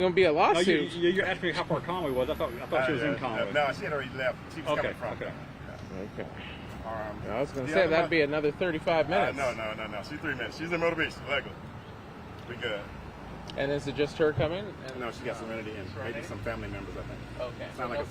Gonna be a No, lawsuit. you asked me how far Conway was. I thought she was in Conway. No, she had already left. She was coming from. Okay. Okay. Yeah. I was gonna say that'd be another 35 minutes. No. She's 3 minutes. She's in motivation. Luckily, we good. And is it just her coming? No, she got Serenity and maybe some family members, I think. Okay. Sound like a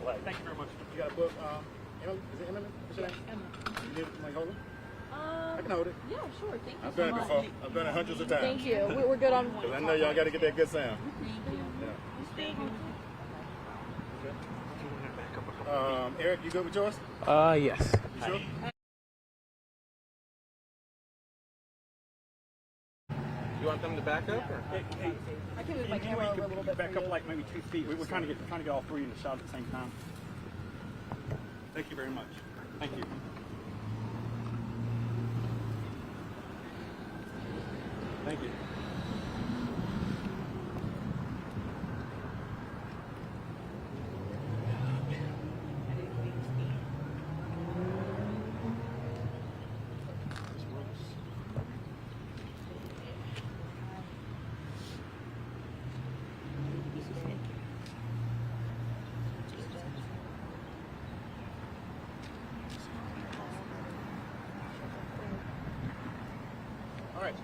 flag. Thank you very much. You got a book, Emily? Is it Emily? What's your name? Emma. You need it? Like, hold it? I can hold it. Yeah, sure. Thank you I've so done it much. before. I've done it hundreds of times. Thank you. We're good on. Because I know y'all got to get that good sound. Thank you. Eric, you good with yours? Yes. You sure? You want them to back up? Or? Hey, I can move my you camera over a little bit. back for up you. like maybe 2 feet. We're trying to get all three in the shot at the same time. Thank you very much. Thank you. Thank you. All right.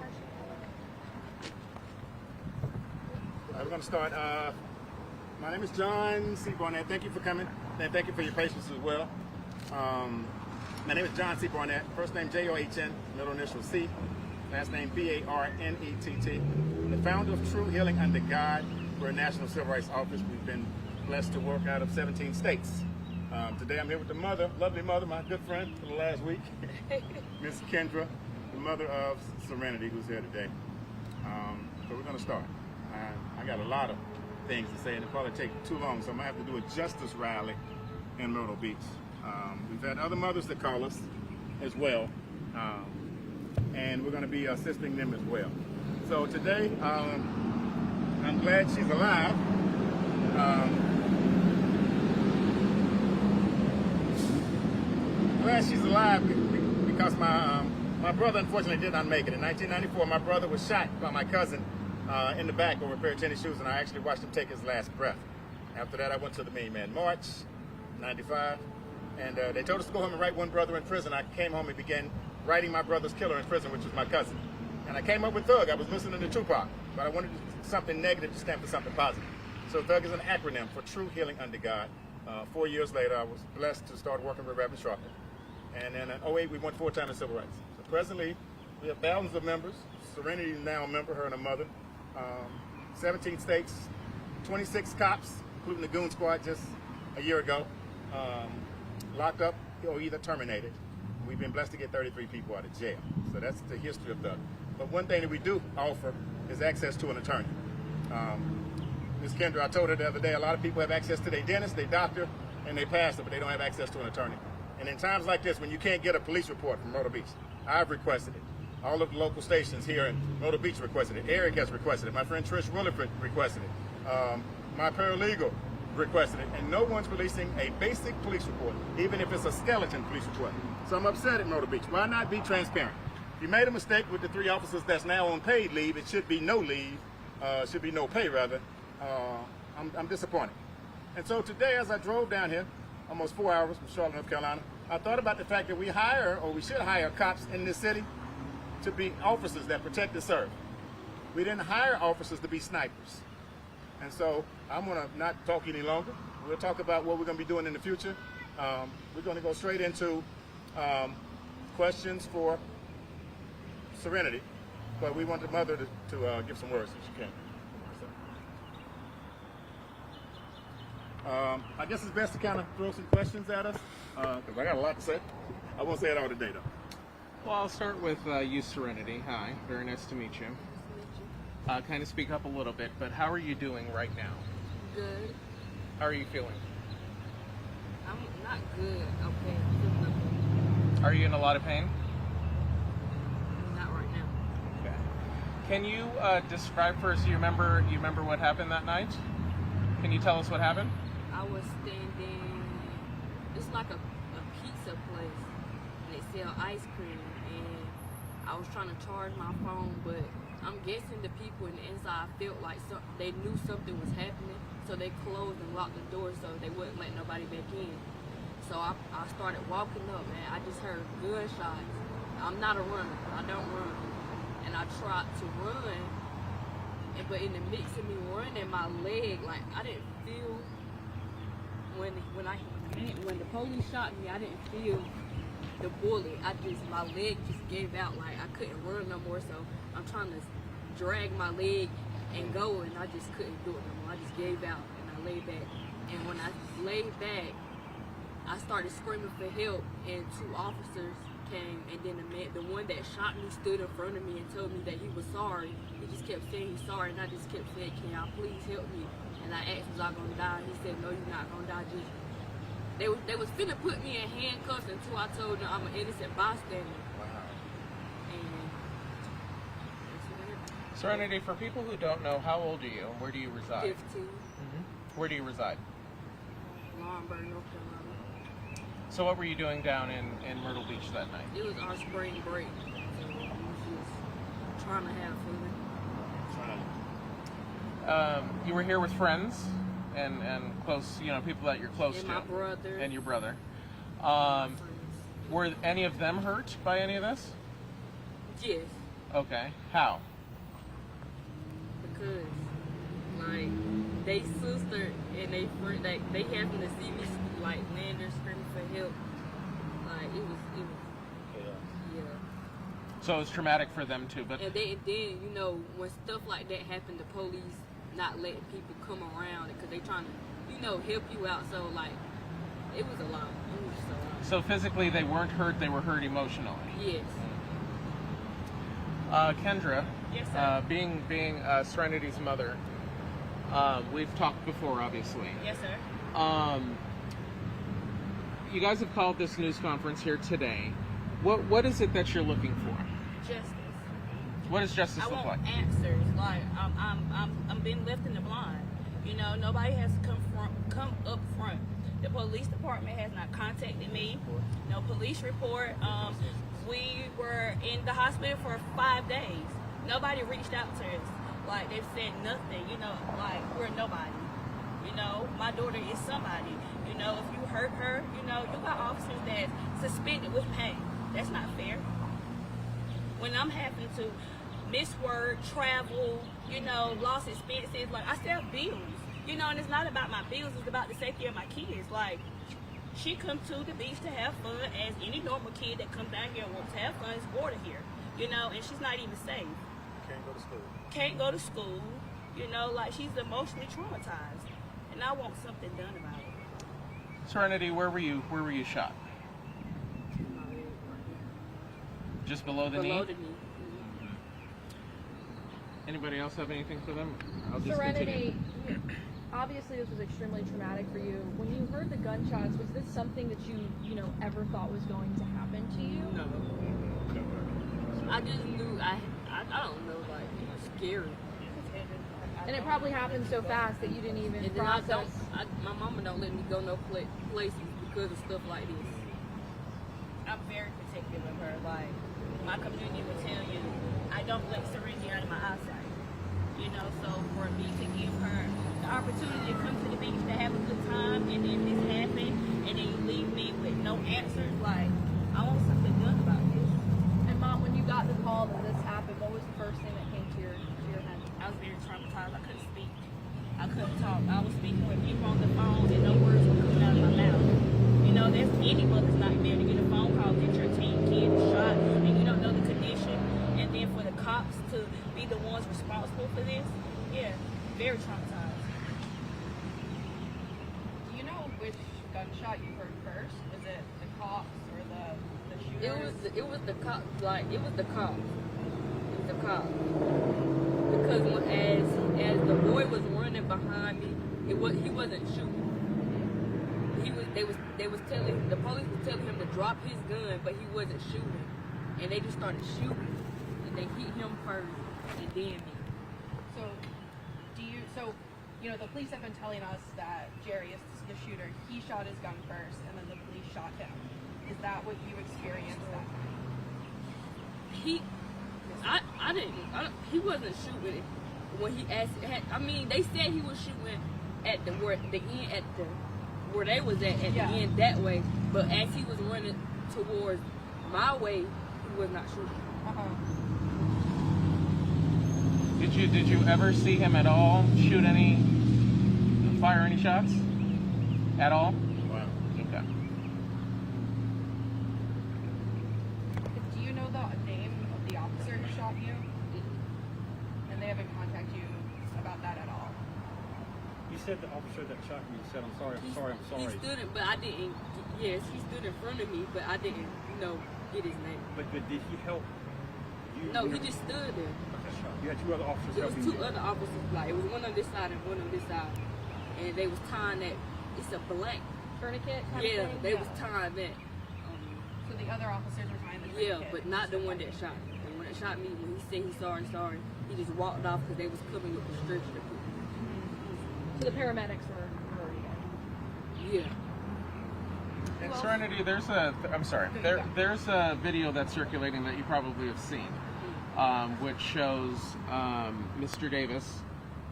We're going to start. My name is John C. Barnett. Thank you for coming, and thank you for your patience as well. My name is John C. Barnett. First name John, middle initial C, last name Barnett. The founder of True Healing Under God. We're a national civil rights office. We've been blessed to work out of 17 states. Today I'm here with the mother, lovely mother, my good friend for the last week, Miss Kendra, the mother of Serenity, who's here today. So we're going to start. I got a lot of things to say, and it'll probably take too long, so I'm going to have to do a justice rally in Myrtle Beach. We've had other mothers that call us as well, and we're going to be assisting them as well. So today, I'm glad she's alive. Glad she's alive because my brother unfortunately did not make it. In 1994, my brother was shot by my cousin in the back over a pair of tennis shoes, and I actually watched him take his last breath. After that, I went to the Main Man March, 95, and they told us to go home and write one brother in prison. I came home and began writing my brother's killer in prison, which was my cousin. And I came up with Thug. I was listening to Tupac, but I wanted something negative to stand for something positive. So Thug is an acronym for True Healing Under God. 4 years later, I was blessed to start working with Reverend Sharpton. And then in 2008, we went full-time in civil rights. So presently, we have thousands of members. Serenity is now a member, her and her mother. 17 states, 26 cops, including the Goon Squad just a year ago, locked up or either terminated. We've been blessed to get 33 people out of jail. So that's the history of Thug. But one thing that we do offer is access to an attorney. Ms. Kendra, I told her the other day, a lot of people have access to their dentist, their doctor, and their pastor, but they don't have access to an attorney. And in times like this, when you can't get a police report from Myrtle Beach, I've requested it. All of the local stations here in Myrtle Beach requested it. Eric has requested it. My friend Trish Williford requested it. My paralegal requested it. And no one's releasing a basic police report, even if it's a skeleton police report. So I'm upset at Myrtle Beach. Why not be transparent? You made a mistake with the 3 officers that's now on paid leave. It should be no leave, should be no pay rather. I'm disappointed. And so today, as I drove down here, almost 4 hours from Charlotte, North Carolina, I thought about the fact that we should hire cops in this city to be officers that protect and serve. We didn't hire officers to be snipers. And so I'm gonna not talk any longer. We'll talk about what we're gonna be doing in the future. We're gonna go straight into questions for Serenity, but we want the mother to give some words if she can. I guess it's best to kind of throw some questions at us, because I got a lot to say. I won't say it all today, though. Well, I'll start with you, Serenity. Hi, very nice to meet you. Kind of speak up a little bit, but how are you doing right now? Good. How are you feeling? I'm not good. Okay. Feeling okay. Are you in a lot of pain? Not right now. Okay. Can you describe first? You remember what happened that night? Can you tell us what happened? I was standing. It's like a pizza place. They sell ice cream, and I was trying to charge my phone, but I'm guessing the people in the inside felt like they knew something was happening, so they closed and locked the door so they wouldn't let nobody back in. So I started walking up, and I just heard gunshots. I'm not a runner. I don't run. And I tried to run, but in the mix of me running, my leg, like I didn't feel when the police shot me, I didn't feel the bullet. My leg just gave out, like I couldn't run no more. So I'm trying to drag my leg and go, and I just couldn't do it no more. I just gave out and I laid back. And when I laid back, I started screaming for help, and 2 officers came, and then the one that shot me stood in front of me and told me that he was sorry. He just kept saying he's sorry, and I just kept saying, "Can y'all please help me?" And I asked, "Was I gonna die?" He said, "No, you're not gonna die. Just they was finna put me in handcuffs until I told them I'm an innocent bystander." And that's what happened. Serenity, for people who don't know, how old are you and where do you reside? 15, Where do you reside? Laurinburg, North Carolina. So what were you doing down in Myrtle Beach that night? It was our spring break, so we was just trying to have fun. You were here with friends and close, people that you're close And to. my brother. And your brother. Friends. Were any of them hurt by any of this? Yes, Okay. How? because like they sister and they friend, they happened to see me like laying there screaming for help. Like it was yeah. So it was traumatic for them too, but And then when stuff like that happened, the police not letting people come around because they trying to help you out. So like it was a lot. It was just a lot. so physically they weren't hurt, they were hurt emotionally. Yes. Kendra, Yes, sir. being Serenity's mother, we've talked before, obviously. Yes, sir. You guys have called this news conference here today. What is it that you're looking for? Justice. What does justice I look want like? answers. Like I'm being left in the blind. Nobody has come up front. The police department has not contacted me. No police report. We were in the hospital for 5 days. Nobody reached out to us. Like they've said nothing. Like we're nobody. My daughter is somebody. If you hurt her, you got officers that's suspended with pay. That's not fair. When I'm having to miss work, travel, lost expenses, like I still have bills, and it's not about my bills, it's about the safety of my kids. Like, she comes to the beach to have fun as any normal kid that comes down here and wants to have fun. It's water here, and she's not even safe. Can't go to school. Can't go to school, like she's emotionally traumatized, and I want something done about it. Serenity, where were you shot? Just below the Below knee? the knee. Anybody else have anything for them? I'll just Serenity, obviously this was extremely traumatic for you. When you heard the gunshots, was this something that you ever thought was going to happen to you? No. I just knew I don't know, like it was scary. And it probably happened so fast that you didn't even And then process. my mama don't let me go no places because of stuff like this. I'm very protective of her. Like, my community will tell you, I don't let Serenity out of my eyesight. So for me to give her the opportunity to come to the beach to have a good time, and then this happened, and then you leave me with no answers, like, I want something done about this. And Mom, when you got the call that this happened, what was the first thing that came to your head? I was very traumatized. I couldn't speak. I couldn't talk. I was speaking with people on the phone, and no words were coming out of my mouth. There's any mother's nightmare to get a phone call that your teen kid is shot and you don't know the condition, and then for the cops to be the ones responsible for this, yeah, very traumatized. Do you know which gunshot you heard first? Was it the cops or the shooter? It was the cop. Like it was the cop. It was the cop. Because as the boy was running behind me, he wasn't shooting. The police was telling him to drop his gun, but he wasn't shooting. And they just started shooting, and they hit him first, and then me. The police have been telling us that Jerry is the shooter. He shot his gun first, and then the police shot him. Is that what you experienced that night? He wasn't shooting when he asked. They said he was shooting at the end where they was at the end that way, but as he was running towards my way, he was not shooting. Did you ever see him at all fire any shots? At all? Wow. Okay. Do you know the name of the officer who shot you? And they haven't contacted you about that at all? You said the officer that shot me said, I'm sorry, I'm sorry, I'm He sorry. stood in, but I didn't. Yes, he stood in front of me, but I didn't, get his name. But did he help you? No, he just stood there. You had two other officers There was helping two you. other officers, like it was one on this side and one on this side, and they was tying that. It's a black. Tourniquet kind Yeah, of thing? they was tying that. So the other officers were trying to Yeah, but not the one that shot me. The one that shot me, when he said he's sorry, he just walked off because they was coming with the stretcher. So the paramedics were already there. Yeah. And Serenity, there's a video that's circulating that you probably have seen, which shows Mr. Davis,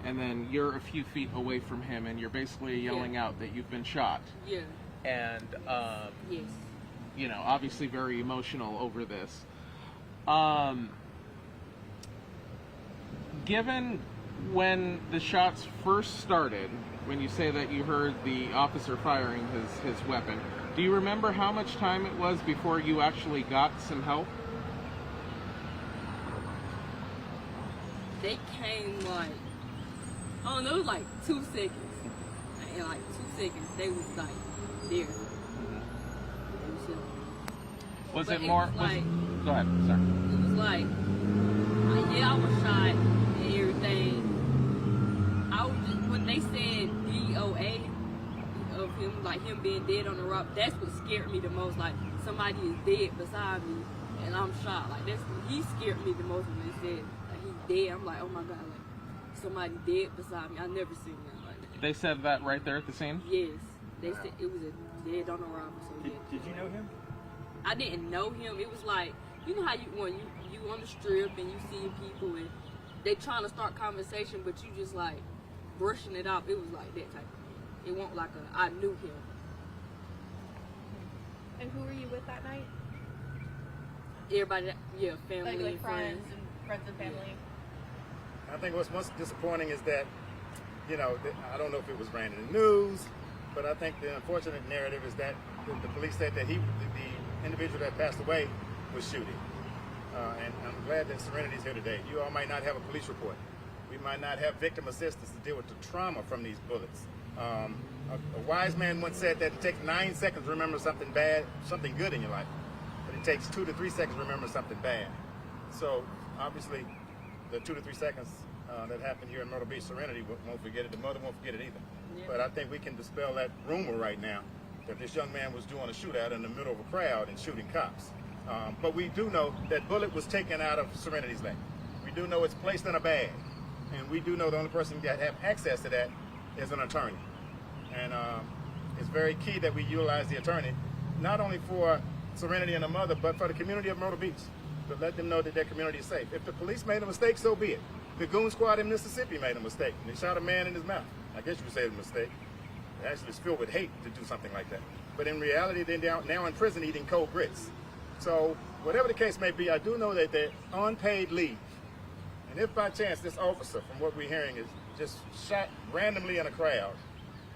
and then you're a few feet away from him, and you're basically yelling out that you've been shot. Yeah. And Yes. obviously very emotional over this. Given when the shots first started, when you say that you heard the officer firing his weapon, do you remember how much time it was before you actually got some help? They came like, I don't know, it was like 2 seconds. In like 2 seconds, they was like there. They was here. Was But it it more? was like- Go ahead, sorry. It was like, yeah, I was shot and everything. I was just, when they said DOA of him, like him being dead on the rock, that's what scared me the most. Like somebody is dead beside me and I'm shot. Like he scared me the most when they said like, he's dead. I'm like, oh my God, like somebody dead beside me. I never seen that. Like They said that right there at the scene? yes, they said it was a dead on the rock. So Did, yeah. did you know him? I didn't know him. It was like, you know how you on the strip and you see people and they trying to start conversation, but you just like brushing it off. It was like that type. It wasn't like I knew him. And who were you with that night? Everybody, yeah, family Like and friends friends. and family. I think what's most disappointing is that, I don't know if it was ran in the news, but I think the unfortunate narrative is that the police said that the individual that passed away was shooting. And I'm glad that Serenity's here today. You all might not have a police report. We might not have victim assistance to deal with the trauma from these bullets. A wise man once said that it takes 9 seconds to remember something bad, something good in your life, but it takes 2 to 3 seconds to remember something bad. So obviously, the 2 to 3 seconds that happened here in Myrtle Beach, Serenity won't forget it. The mother won't forget it either. Yeah. But I think we can dispel that rumor right now that this young man was doing a shootout in the middle of a crowd and shooting cops. But we do know that bullet was taken out of Serenity's leg. We do know it's placed in a bag. And we do know the only person that have access to that is an attorney. And it's very key that we utilize the attorney, not only for Serenity and the mother, but for the community of Myrtle Beach, to let them know that their community is safe. If the police made a mistake, so be it. The goon squad in Mississippi made a mistake. They shot a man in his mouth. I guess you would say it's a mistake. Actually, it's filled with hate to do something like that. But in reality, they're now in prison eating cold grits. So whatever the case may be, I do know that they're on paid leave. And if by chance this officer, from what we're hearing, is just shot randomly in a crowd,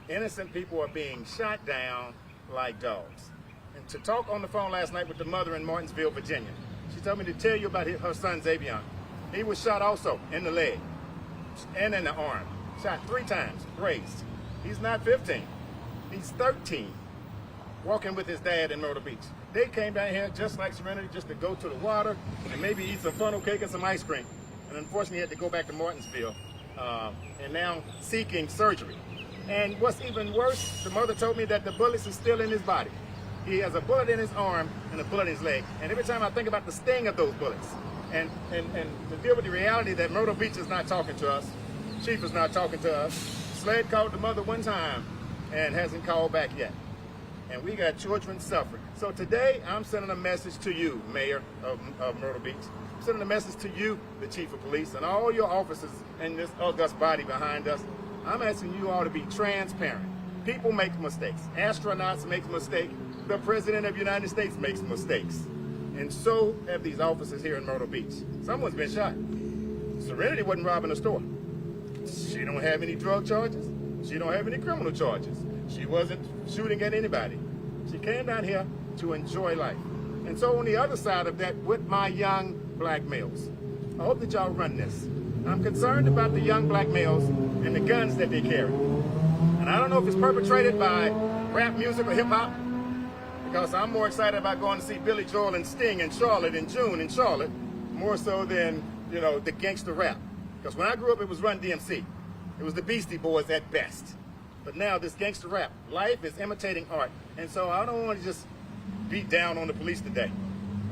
innocent people are being shot down like dogs. And to talk on the phone last night with the mother in Martinsville, Virginia, she told me to tell you about her son, Xavier. He was shot also in the leg and in the arm. Shot 3 times, grazed. He's not 15. He's 13, walking with his dad in Myrtle Beach. They came down here just like Serenity, just to go to the water and maybe eat some funnel cake and some ice cream. And unfortunately, had to go back to Martinsville and now seeking surgery. And what's even worse, the mother told me that the bullets are still in his body. He has a bullet in his arm and a bullet in his leg. And every time I think about the sting of those bullets and to deal with the reality that Myrtle Beach is not talking to us, Chief is not talking to us, Sled called the mother one time and hasn't called back yet. And we got children suffering. So today, I'm sending a message to you, Mayor of Myrtle Beach. I'm sending a message to you, the Chief of Police, and all your officers in this august body behind us. I'm asking you all to be transparent. People make mistakes. Astronauts make mistakes. The President of the United States makes mistakes. And so have these officers here in Myrtle Beach. Someone's been shot. Serenity wasn't robbing a store. She don't have any drug charges. She don't have any criminal charges. She wasn't shooting at anybody. She came down here to enjoy life. And so on the other side of that, with my young black males, I hope that y'all run this. I'm concerned about the young black males and the guns that they carry. And I don't know if it's perpetrated by rap music or hip hop, because I'm more excited about going to see Billy Joel and Sting in Charlotte in June in Charlotte, more so than, you know, the gangster rap. Because when I grew up, it was Run DMC. It was the Beastie Boys at best. But now this gangster rap, life is imitating art. And so I don't want to just beat down on the police today.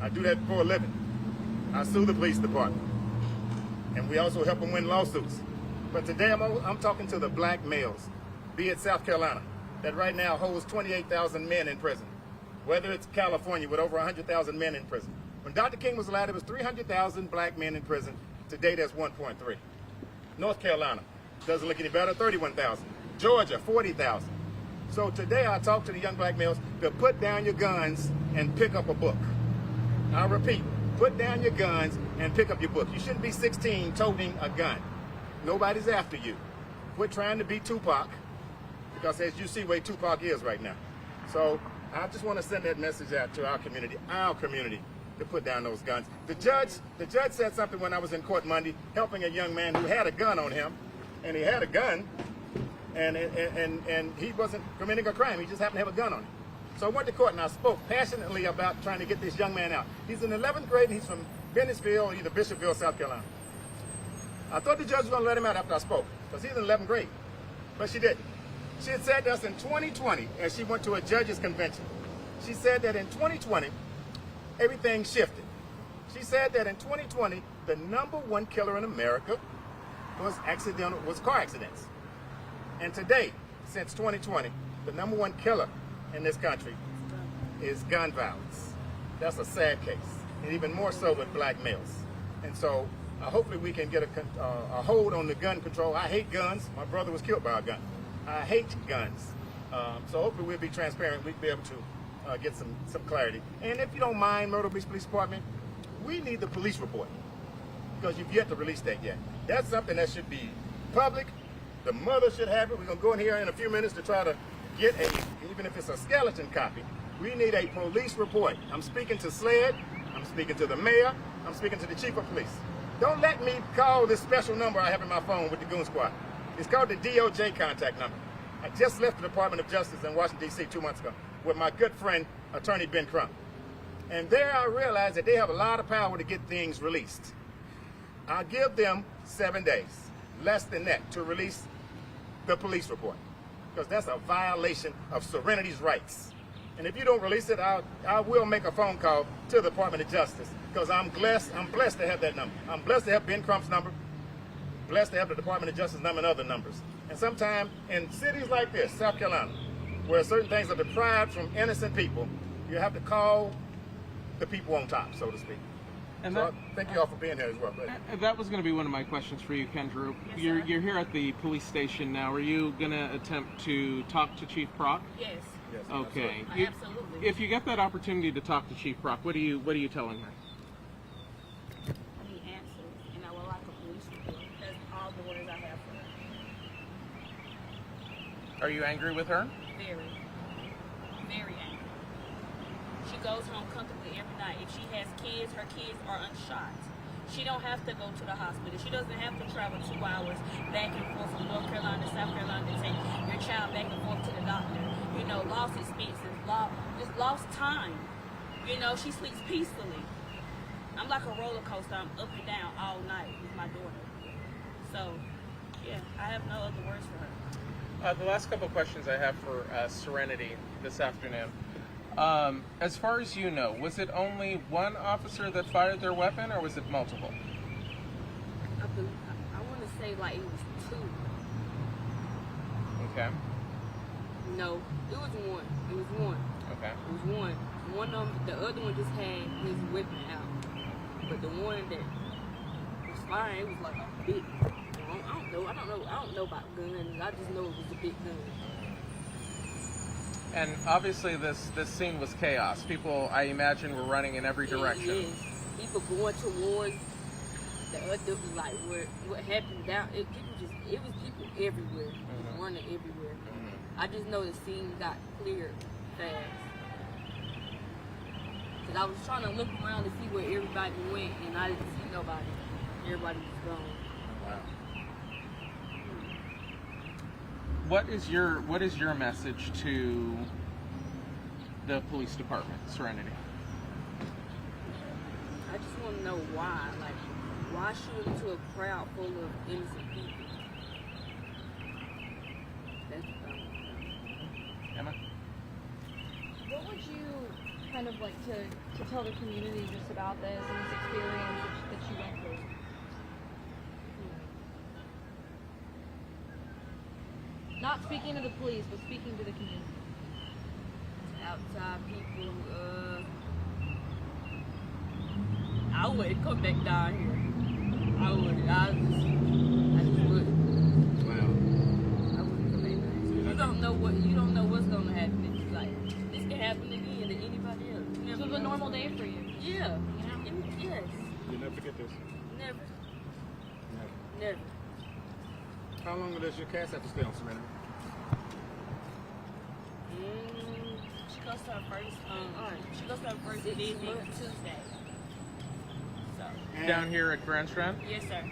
I do that for a living. I sue the police department. And we also help them win lawsuits. But today I'm talking to the black males, be it South Carolina, that right now holds 28,000 men in prison. Whether it's California with over 100,000 men in prison. When Dr. King was alive, there was 300,000 black men in prison. Today, that's 1.3. North Carolina doesn't look any better, 31,000. Georgia, 40,000. So today, I talk to the young black males to put down your guns and pick up a book. I repeat, put down your guns and pick up your book. You shouldn't be 16 toting a gun. Nobody's after you. Quit trying to be Tupac, because as you see where Tupac is right now. So I just want to send that message out to our community, to put down those guns. The judge said something when I was in court Monday, helping a young man who had a gun on him, and he had a gun, and he wasn't committing a crime. He just happened to have a gun on him. So I went to court and I spoke passionately about trying to get this young man out. He's in 11th grade and he's from Bennettsville, either Bishopville, South Carolina. I thought the judge was going to let him out after I spoke, because he's in 11th grade, but she didn't. She had said to us in 2020, as she went to a judges convention, she said that in 2020, everything shifted. She said that in 2020, the #1 killer in America was car accidents. And today, since 2020, the #1 killer in this country is gun violence. That's a sad case, and even more so with black males. And so hopefully we can get a hold on the gun control. I hate guns. My brother was killed by a gun. I hate guns. So hopefully we'll be transparent. We'll be able to get some clarity. And if you don't mind, Myrtle Beach Police Department, we need the police report, because you've yet to release that yet. That's something that should be public. The mother should have it. We're going to go in here in a few minutes to try to get even if it's a skeleton copy, we need a police report. I'm speaking to SLED. I'm speaking to the mayor. I'm speaking to the chief of police. Don't let me call this special number I have in my phone with the Goon Squad. It's called the DOJ contact number. I just left the Department of Justice in Washington, D.C. 2 months ago with my good friend, Attorney Ben Crump. And there I realized that they have a lot of power to get things released. I'll give them 7 days, less than that, to release the police report, because that's a violation of Serenity's rights. And if you don't release it, I will make a phone call to the Department of Justice, because I'm blessed to have that number. I'm blessed to have Ben Crump's number, blessed to have the Department of Justice number and other numbers. And sometimes in cities like this, South Carolina, where certain things are deprived from innocent people, you have to call the people on top, so to speak. And so thank you all for being here as well. That was going to be one of my questions for you, Kendrew. Yes, you're here at the police station now. Are you going to attempt to talk to Chief Proc? Yes. Yes, Okay. Absolutely. If you get that opportunity to talk to Chief Proc, what are you telling her? I need answers, and I would like a police report. That's all the words I have for her. Are you angry with her? Very, very angry. She goes home comfortably every night. If she has kids, her kids are unshot. She don't have to go to the hospital. She doesn't have to travel 2 hours back and forth from North Carolina to South Carolina to take your child back and forth to the doctor. You know, lost expenses, just lost time. You know, she sleeps peacefully. I'm like a roller coaster. I'm up and down all night with my daughter. So, yeah, I have no other words for her. The last couple of questions I have for Serenity this afternoon. As far as you know, was it only one officer that fired their weapon, or was it multiple? I want to say like it was 2. Okay. No, it was 1. It was 1. Okay. It was 1. One of them, the other one just had his weapon out, but the one that was firing, it was like a big. I don't know about guns. I just know it was a big gun. And obviously this scene was chaos. People, I imagine, were running in every direction. Yes. People going towards the other, like what happened down. It was people everywhere, running everywhere. I just know the scene got cleared fast. Cause I was trying to look around to see where everybody went, and I didn't see nobody. Everybody was gone. Wow. What is your message to the police department, Serenity? I just want to know why. Like, why shoot into a crowd full of innocent people? That's the thing. Emma? What would you kind of like to tell the community just about this and this experience that you went through? Not speaking to the police, but speaking to the community. Outside people, I wouldn't come back down here. I wouldn't. I just wouldn't. Wow. I wouldn't come back down here. You don't know what's gonna happen. It's like, this can happen again to anybody else. You This never was a know. normal day for you. Yeah. Yes. You'll never forget this. Never. Never. Never. How long does your cast have to stay on Serenity? She goes to her first. She goes to her first 6 visit months. Tuesday. So Down here at Grand Strand? yes, sir.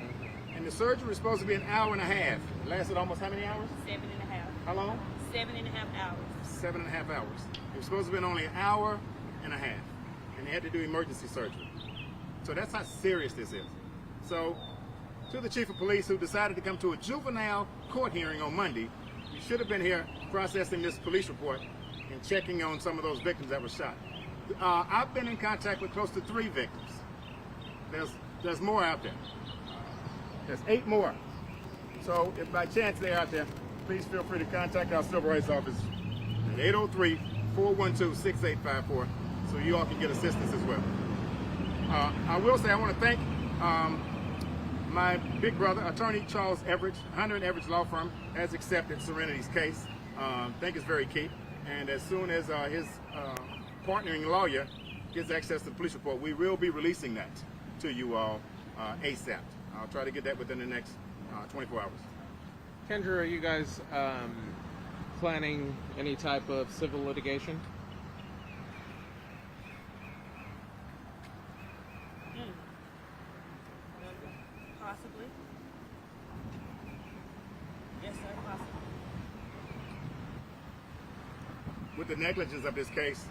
And the surgery was supposed to be an hour and a half. It lasted almost how many hours? 7.5. How long? 7.5 hours. 7.5 hours. It was supposed to have been only an hour and a half. And they had to do emergency surgery. So that's how serious this is. So, to the chief of police who decided to come to a juvenile court hearing on Monday, you should have been here processing this police report and checking on some of those victims that were shot. I've been in contact with close to 3 victims. There's more out there. There's 8 more. So if by chance they're out there, please feel free to contact our civil rights office at 803-412-6854 so you all can get assistance as well. I will say I want to thank my big brother, attorney Charles Everidge, Hunter and Everidge Law Firm, has accepted Serenity's case. I think it's very key. And as soon as his partnering lawyer gets access to the police report, we will be releasing that to you all ASAP. I'll try to get that within the next 24 hours. Kendra, are you guys planning any type of civil litigation? Possibly. Yes, sir. Possibly. With the negligence of this case,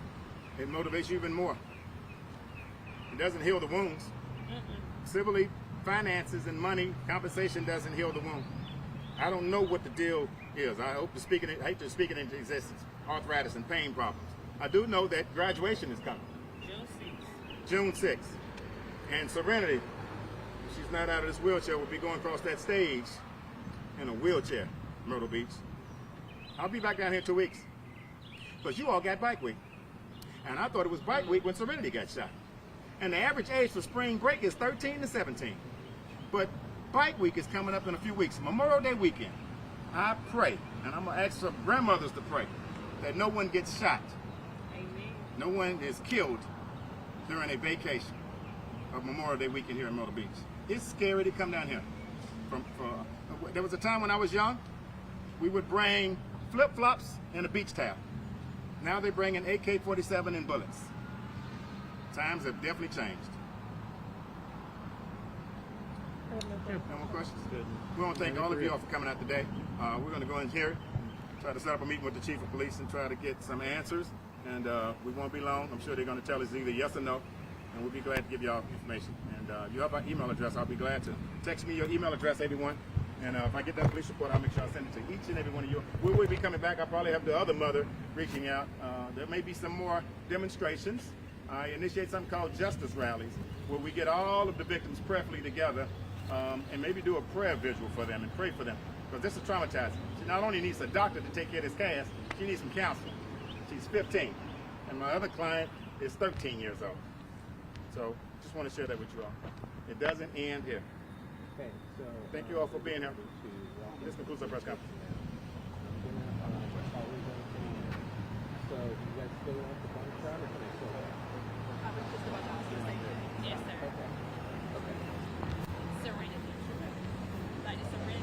it motivates you even more. It doesn't heal the wounds. Civilly, finances and money, compensation doesn't heal the wound. I don't know what the deal is. I hate to speak it into existence. Arthritis and pain problems. I do know that graduation is coming. June 6th. And Serenity, if she's not out of this wheelchair, will be going across that stage in a wheelchair, Myrtle Beach. I'll be back down here in 2 weeks. Because you all got bike week. And I thought it was bike week when Serenity got shot. And the average age for spring break is 13 to 17. But bike week is coming up in a few weeks, Memorial Day weekend. I pray, and I'm going to ask some grandmothers to pray, that no one gets shot. Amen. No one is killed during a vacation of Memorial Day weekend here in Myrtle Beach. It's scary to come down here. There was a time when I was young, we would bring flip-flops and a beach towel. Now they bring an AK-47 and bullets. Times have definitely changed. No more questions? We want to thank all of you all for coming out today. We're going to go in here, try to set up a meeting with the chief of police and try to get some answers. And we won't be long. I'm sure they're going to tell us either yes or no. And we'll be glad to give you all information. And you have our email address. I'll be glad to. Text me your email address, everyone. And if I get that police report, I'll make sure I send it to each and every one of you. We will be coming back. I'll probably have the other mother reaching out. There may be some more demonstrations. I initiate something called justice rallies, where we get all of the victims prayerfully together and maybe do a prayer visual for them and pray for them. Because this is traumatizing. She not only needs a doctor to take care of this cast, she needs some counseling. She's 15. And my other client is 13 years old. So just want to share that with you all. It doesn't end here. Okay, so Thank you all for being here. This concludes our press conference. So you guys still want the gun shot or can I still I was just about to ask the same thing. Yes, sir. serenity. Like the serenity.